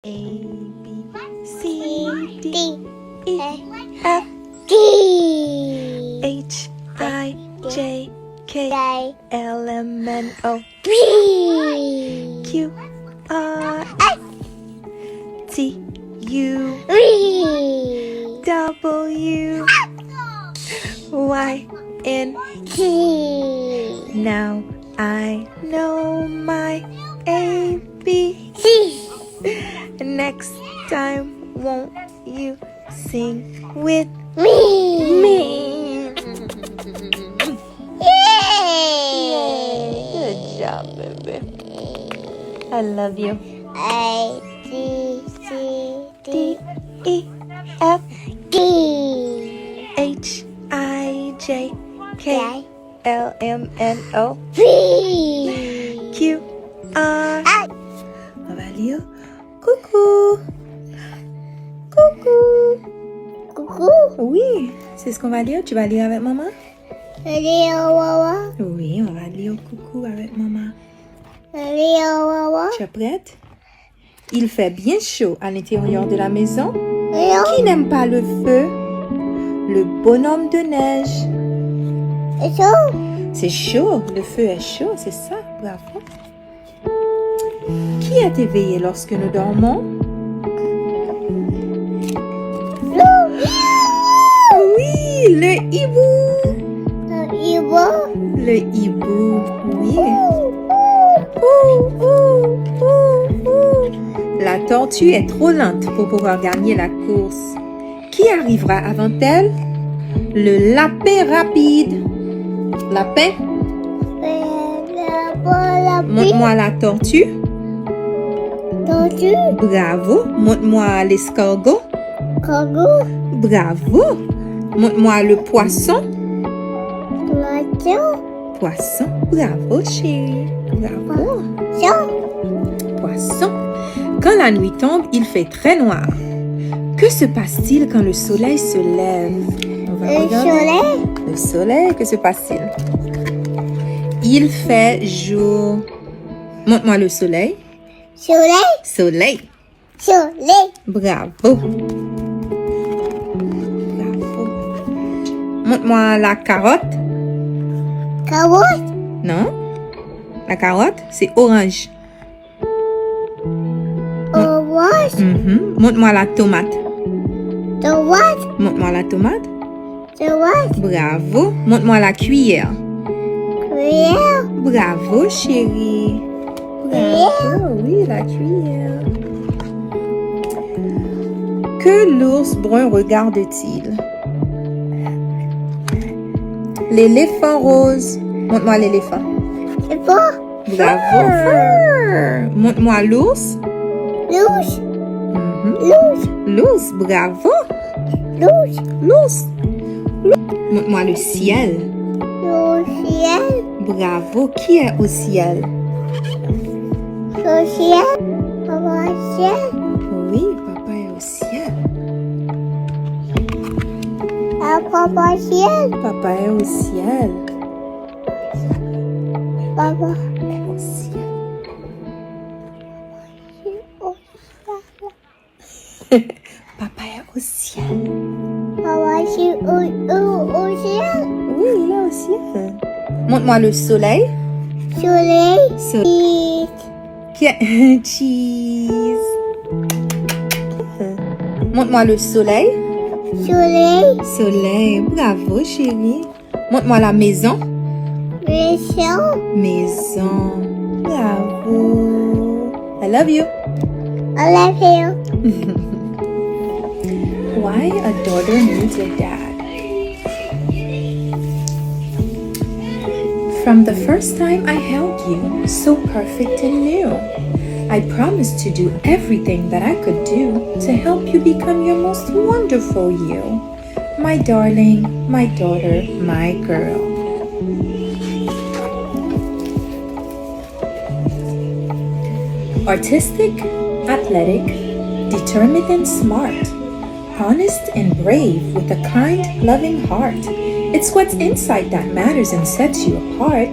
A, B, C, D, E, F, D, H, I, J, K, J, L, M, N, O, P, Q, R, S, T, U, V, W, Y, and T, now I know my A, B. C. Next time, won't you sing with Me. me? Yay! Good job, baby. I love you. A, B, C, D, D, E, F, D, H, I, J, K, J, L, M, N, O, V, Q, R. S. On va lire coucou. Coucou. Coucou. Oui, c'est ce qu'on va lire. Tu vas lire avec maman? Rio Wawa. Oui, on va lire coucou avec maman. Rio Wawa. Tu es prête? Il fait bien chaud à l'intérieur de la maison. Rio. Qui n'aime pas le feu? Le bonhomme de neige. Et ça? C'est chaud, le feu est chaud, c'est ça, bravo. Qui est éveillé lorsque nous dormons? Oui, le hibou. Le hibou, oui. La tortue est trop lente pour pouvoir gagner la course. Qui arrivera avant elle? Le lapin rapide. Lapin, montre-moi la tortue. Tortue. Bravo. Montre-moi l'escargot. Cargo. Bravo. Montre-moi le poisson. Poisson. Poisson. Bravo, chérie. Bravo. Poisson. Quand la nuit tombe, il fait très noir. Que se passe-t-il quand le soleil se lève? On va Le regarder. soleil. Le soleil, que se passe-t-il? Il fait jour. Montre-moi le soleil. Soleil. Soleil. Soleil. Bravo. Bravo. Montre-moi la carotte. Carotte. Non? La carotte, c'est orange. Orange. Montre-moi la tomate. Tomate. Montre-moi la tomate. Tomate. Bravo. Montre-moi la cuillère. Cuillère. Bravo, chérie. Bravo, oui, la cuillère. Que l'ours brun regarde-t-il? L'éléphant rose. Montre-moi l'éléphant. C'est pas. Bravo. Montre-moi l'ours. Louche. Mhm. Louche. L'ours, bravo. Louche. L'ours. Montre-moi le ciel. Le ciel. Bravo. Qui est au ciel? Le ciel. Papa ciel. Oui, papa est au ciel. Papa ciel. Papa est au ciel. Papa. Au ciel. Papa est au ciel. Papa ciel. Au ciel. Oui, il est au ciel. Montre-moi le soleil. Soleil. Soleil. Cheese. Montre-moi le soleil. Soleil. Soleil. Bravo, chérie. Montre-moi la maison. Maison. Maison. Bravo. I love you. I love you. Why a daughter needs a dad. From the first time I held you, so perfect and new, I promised to do everything that I could do to help you become your most wonderful you. My darling, my daughter, my girl. Artistic, athletic, determined and smart, honest and brave with a kind, loving heart. It's what's inside that matters and sets you apart.